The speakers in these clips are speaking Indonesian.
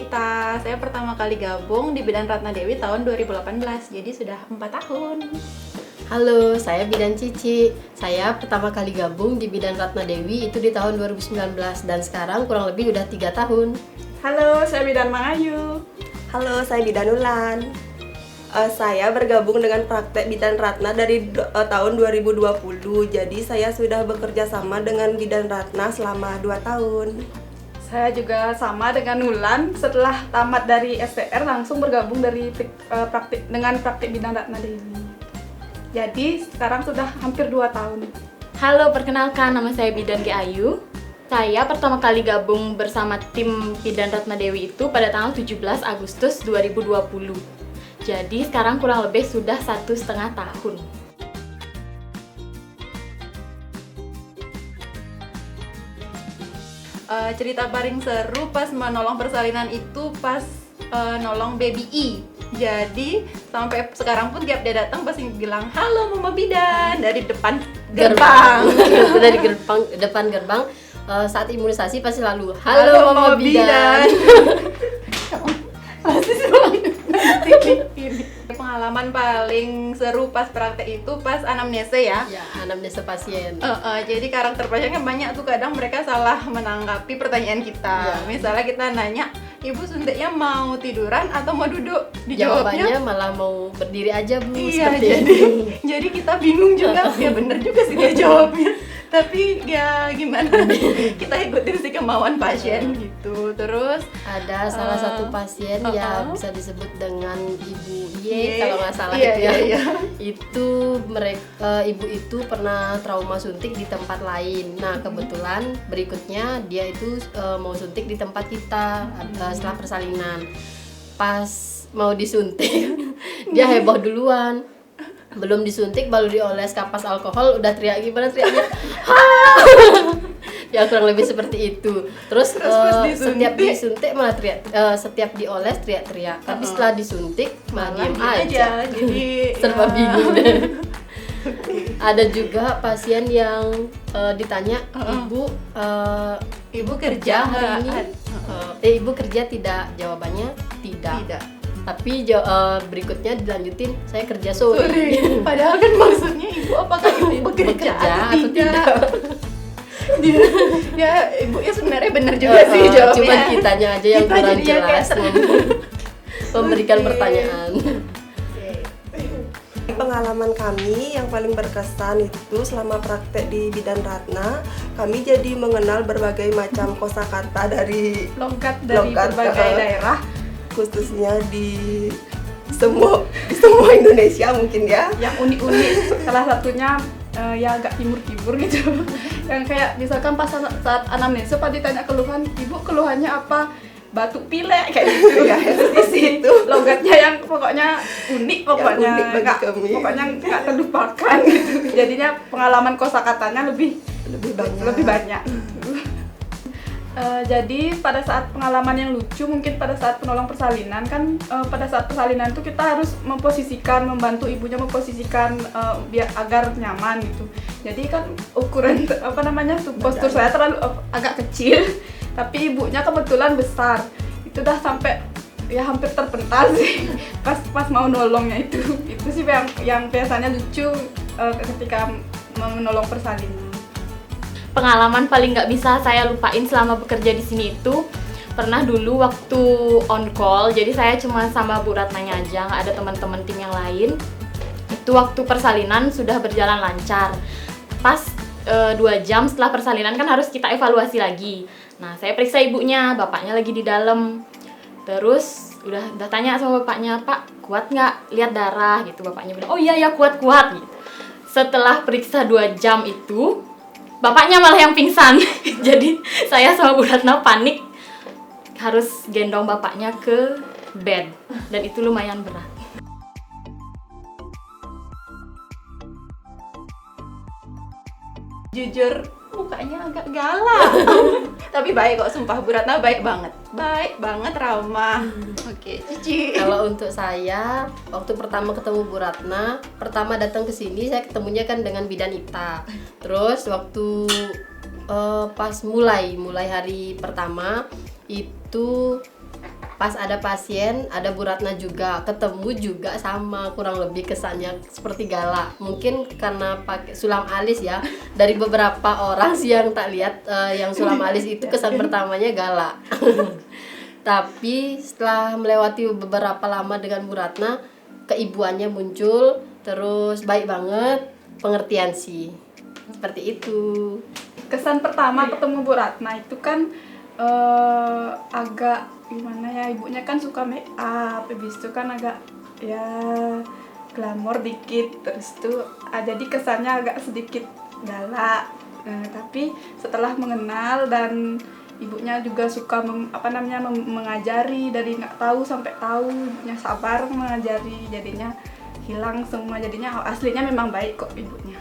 Nikita. Saya pertama kali gabung di Bidan Ratna Dewi tahun 2018, jadi sudah 4 tahun. Halo, saya Bidan Cici. Saya pertama kali gabung di Bidan Ratna Dewi itu di tahun 2019 dan sekarang kurang lebih udah 3 tahun. Halo, saya Bidan Mangayu. Halo, saya Bidan Ulan. Saya bergabung dengan praktek Bidan Ratna dari tahun 2020. Jadi saya sudah bekerja sama dengan Bidan Ratna selama 2 tahun. Saya juga sama dengan Ulan. Setelah tamat dari STR langsung bergabung dari praktik Bidan Ratna Dewi. Jadi sekarang sudah hampir 2 tahun. Halo, perkenalkan nama saya Bidan G. Ayu. Saya pertama kali gabung bersama tim Bidan Ratna Dewi itu pada tanggal 17 Agustus 2020. Jadi sekarang kurang lebih sudah 1,5 tahun. Cerita paling seru pas menolong persalinan itu pas nolong baby I. Jadi sampai sekarang pun tiap dia datang pasti bilang halo Mama Bidan dari depan gerbang. Dari depan gerbang saat imunisasi pasti lalu halo Mama Bidan. Pengalaman paling seru pas praktek itu pas anamnese ya. Ya, anamnese pasien. Jadi karakter pasiennya banyak tuh, kadang mereka salah menanggapi pertanyaan kita. Ya. Misalnya kita nanya, Ibu suntiknya mau tiduran atau mau duduk? Jawabannya malah mau berdiri aja Bu. Iya, seperti jadi itu. jadi kita bingung juga. Ya bener juga sih dia jawabnya. Tapi ya gimana? Kita ikutin sih kemauan pasien gitu. Terus Ada salah satu pasien yang bisa disebut dengan Ibu Y kalau nggak salah iya, itu ya. iya. Itu ibu itu pernah trauma suntik di tempat lain. Nah kebetulan berikutnya dia itu mau suntik di tempat kita setelah persalinan. Pas mau disuntik dia heboh duluan. Belum disuntik baru dioles kapas alkohol udah teriak gimana teriaknya. Ya kurang lebih seperti itu. Terus setiap disuntik malah teriak, setiap dioles teriak-teriak. Tapi setelah disuntik malah diem aja. Jadi Serba ya. bingung deh. Ada juga pasien yang ditanya, ibu kerja hari ini? Ibu kerja tidak? Jawabannya tidak. Tapi berikutnya dilanjutin, saya kerja sore. Padahal kan maksudnya ibu apakah ibu bekerja atau tidak? dia ibunya sebenarnya benar juga sih jawabnya. Cuma kitanya aja yang Kita kurang jadinya kayak jelas memberikan pertanyaan. Pengalaman kami yang paling berkesan itu selama praktek di Bidan Ratna, kami jadi mengenal berbagai macam kosakata dari Logat dari berbagai daerah. khususnya di semua Indonesia mungkin ya. Yang unik-unik, salah satunya ya agak timur-timur gitu. Yang kayak misalkan pas saat anamnese Pak ditanya keluhan, Ibu keluhannya apa? Batuk pilek kayak gitu ya. Di situ logatnya yang pokoknya unik, pokoknya unik bagi nggak- kami. pokoknya nggak terlupakan gitu. Jadinya pengalaman kosakatanya lebih banyak. Jadi pada saat pengalaman yang lucu mungkin pada saat penolong persalinan kan pada saat persalinan itu kita harus membantu ibunya memposisikan biar agar nyaman gitu. Jadi kan ukuran postur saya terlalu agak kecil tapi ibunya kebetulan besar. Itu dah sampai ya hampir terpental sih pas mau nolongnya itu. Itu sih yang biasanya lucu ketika menolong persalinan. Pengalaman paling nggak bisa saya lupain selama bekerja di sini itu pernah dulu waktu on call. Jadi saya cuma sama Bu Ratnanya aja, nggak ada teman-teman tim yang lain. Itu waktu persalinan sudah berjalan lancar. Pas 2 jam setelah persalinan kan harus kita evaluasi lagi. Nah saya periksa ibunya, bapaknya lagi di dalam. Terus udah tanya sama bapaknya, Pak kuat nggak lihat darah gitu. Bapaknya bilang, oh iya ya kuat gitu. Setelah periksa 2 jam itu bapaknya malah yang pingsan. Jadi saya sama Bu Ratna panik harus gendong bapaknya ke bed dan itu lumayan berat. Jujur mukanya agak galak. Tapi baik kok, sumpah Bu Ratna baik banget, ramah. Oke, Cici. Kalau untuk saya, waktu pertama ketemu Bu Ratna, pertama datang ke sini saya ketemunya kan dengan Bidan Ita. Terus waktu pas mulai hari pertama itu pas ada pasien, ada Bu Ratna juga, ketemu juga sama kurang lebih kesannya seperti galak. Mungkin karena pakai sulam alis ya. Dari beberapa orang sih yang tak lihat yang sulam alis itu kesan pertamanya galak. Tapi setelah melewati beberapa lama dengan Bu Ratna, keibuannya muncul, terus baik banget, pengertian sih. Seperti itu. Kesan pertama ketemu Bu Ratna itu kan agak gimana ya, ibunya kan suka make up, habis itu kan agak ya glamor dikit, terus tuh jadi kesannya agak sedikit galak. Tapi setelah mengenal dan ibunya juga suka mengajari, dari nggak tahu sampai tahu, ibunya sabar mengajari, jadinya hilang semua, jadinya aslinya memang baik kok ibunya.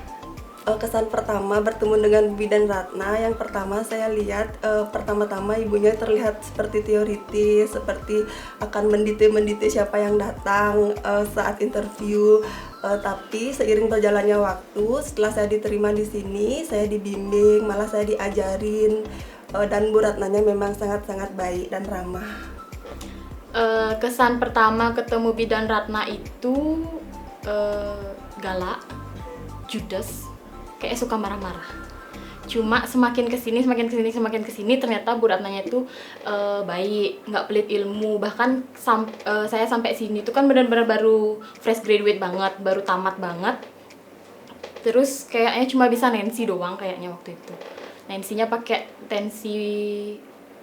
Kesan pertama bertemu dengan Bidan Ratna, yang pertama saya lihat pertama-tama ibunya terlihat seperti teoritis, seperti akan mendite siapa yang datang saat interview. Tapi seiring berjalannya waktu, setelah saya diterima di sini, saya dibimbing, malah saya diajarin, dan Bu Ratnanya memang sangat-sangat baik dan ramah. Kesan pertama ketemu Bidan Ratna itu galak, judes, kayak suka marah-marah. Cuma semakin kesini ternyata Bu Ratnanya itu baik, nggak pelit ilmu. Bahkan saya sampai sini tuh kan benar-benar baru fresh graduate banget, baru tamat banget. Terus kayaknya cuma bisa Nancy doang kayaknya waktu itu. Nancy-nya pakai tensi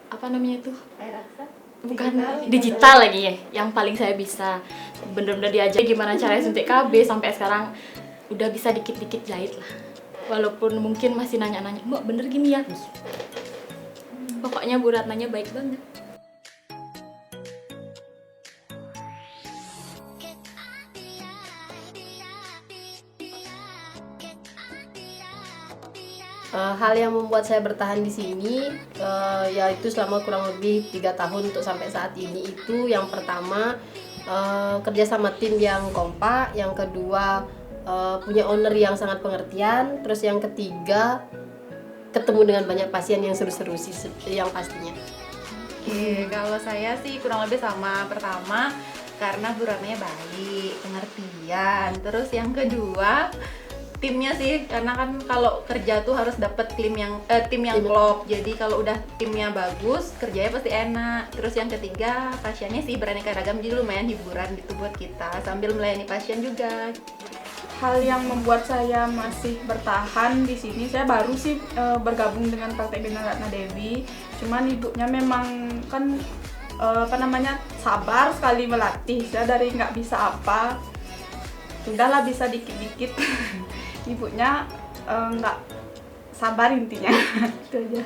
apa namanya itu? Bukan digital lagi ya, yang paling saya bisa. Bener-bener diajar gimana caranya suntik KB, sampai sekarang udah bisa dikit-dikit jahit lah. Walaupun mungkin masih nanya-nanya, Mbak bener gini ya? Pokoknya Bu Ratnanya baik banget. Hal yang membuat saya bertahan di sini yaitu selama kurang lebih 3 tahun untuk sampai saat ini, itu yang pertama kerja sama tim yang kompak, yang kedua punya owner yang sangat pengertian, terus yang ketiga ketemu dengan banyak pasien yang seru-seru sih yang pastinya. Oke, kalau saya sih kurang lebih sama. Pertama, karena Bu Ratnanya baik, pengertian. Terus yang kedua, timnya sih, karena kan kalau kerja tuh harus dapet tim yang klop. Jadi kalau udah timnya bagus, kerjanya pasti enak. Terus yang ketiga, pasiennya sih beraneka ragam, jadi lumayan hiburan gitu buat kita sambil melayani pasien juga. Hal yang membuat saya masih bertahan di sini, saya baru sih bergabung dengan Praktek Bidan Ratna Dewi. Cuman ibunya memang kan sabar sekali melatih. Saya dari nggak bisa apa, sudahlah bisa dikit-dikit. Ibunya nggak sabar intinya. Itu aja.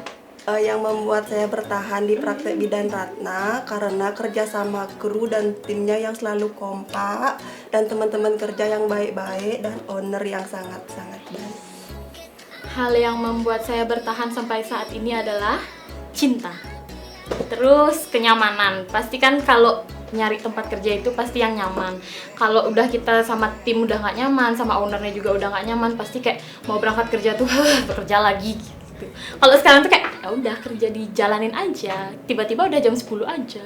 Yang membuat saya bertahan di Praktek Bidan Ratna karena kerjasama kru dan timnya yang selalu kompak, dan teman-teman kerja yang baik-baik, dan owner yang sangat-sangat baik. Hal yang membuat saya bertahan sampai saat ini adalah cinta. Terus kenyamanan. Pasti kan kalau nyari tempat kerja itu pasti yang nyaman. Kalau udah kita sama tim udah nggak nyaman, sama ownernya juga udah nggak nyaman, pasti kayak mau berangkat kerja tuh bekerja lagi gitu. Kalau sekarang tuh kayak ya udah kerja dijalanin aja, tiba-tiba udah jam 10 aja.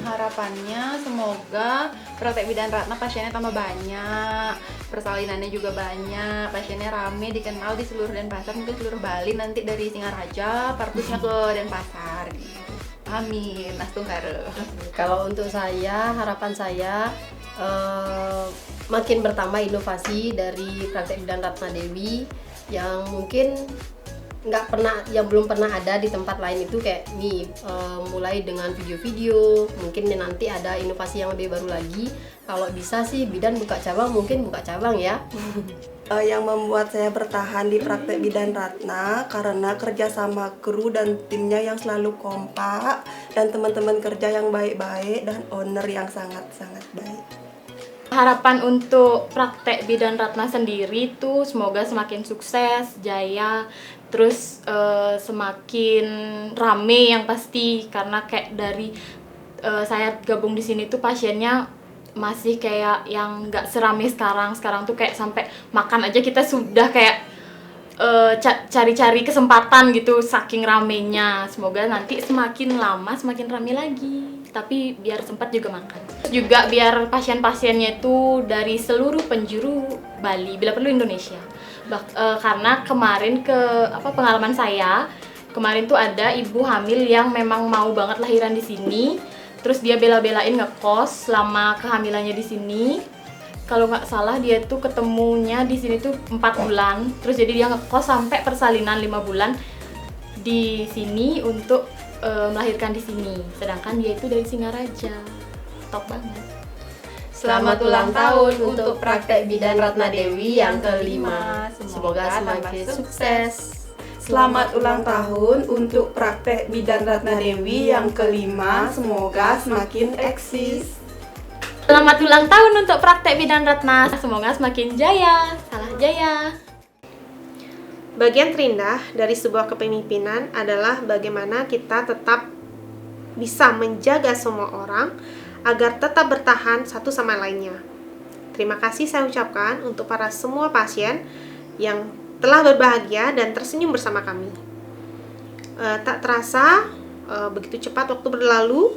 Harapannya semoga Praktek Bidan Ratna pasiennya tambah banyak, persalinannya juga banyak, pasiennya rame, dikenal di seluruh Denpasar, mungkin seluruh Bali, nanti dari Singaraja, Parpusnya ke Denpasar gitu. Amin, astungkare. Kalau untuk saya, harapan saya makin bertambah inovasi dari Praktek Bidan Ratna Dewi yang mungkin belum pernah ada di tempat lain. Itu kayak nih mulai dengan video-video, mungkin nanti ada inovasi yang lebih baru lagi. Kalau bisa sih bidan buka cabang, mungkin buka cabang ya. Yang membuat saya bertahan di Praktek Bidan Ratna karena kerjasama kru dan timnya yang selalu kompak, dan teman-teman kerja yang baik-baik, dan owner yang sangat-sangat baik. Harapan untuk Praktek Bidan Ratna sendiri tuh semoga semakin sukses, jaya, terus semakin rame yang pasti, karena kayak dari saya gabung di sini tuh pasiennya masih kayak yang nggak serame sekarang tuh kayak sampai makan aja kita sudah kayak cari-cari kesempatan gitu saking ramenya. Semoga nanti semakin lama semakin rame lagi, tapi biar sempat juga makan. Juga biar pasien-pasiennya itu dari seluruh penjuru Bali, bila perlu Indonesia. Karena kemarin pengalaman saya kemarin tuh ada ibu hamil yang memang mau banget lahiran di sini, terus dia bela-belain ngekos selama kehamilannya di sini. Kalau nggak salah dia tuh ketemunya di sini tuh 4 bulan, terus jadi dia ngekos sampai persalinan 5 bulan di sini untuk melahirkan di sini. Sedangkan dia itu dari Singaraja. Top banget. Selamat ulang tahun untuk praktek bidan Ratna Dewi yang kelima. Semoga semakin sukses. Selamat ulang tahun untuk praktek bidan Ratna Dewi yang kelima. Semoga semakin eksis. Selamat ulang tahun untuk praktek bidan Ratna. Semoga semakin jaya. Salah jaya. Bagian terindah dari sebuah kepemimpinan adalah bagaimana kita tetap bisa menjaga semua orang agar tetap bertahan satu sama lainnya. Terima kasih saya ucapkan untuk para semua pasien yang telah berbahagia dan tersenyum bersama kami. Tak terasa begitu cepat waktu berlalu,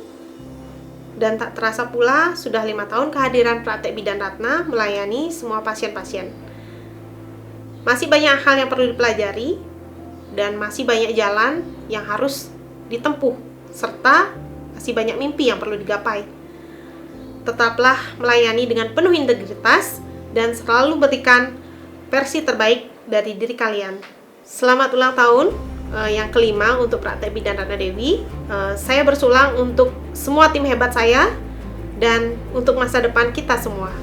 dan tak terasa pula sudah 5 tahun kehadiran praktek bidan Ratna melayani semua pasien-pasien. Masih banyak hal yang perlu dipelajari dan masih banyak jalan yang harus ditempuh, serta masih banyak mimpi yang perlu digapai. Tetaplah melayani dengan penuh integritas dan selalu berikan versi terbaik dari diri kalian. Selamat ulang tahun yang kelima untuk praktek bidan Ratna Dewi. Saya bersulang untuk semua tim hebat saya dan untuk masa depan kita semua.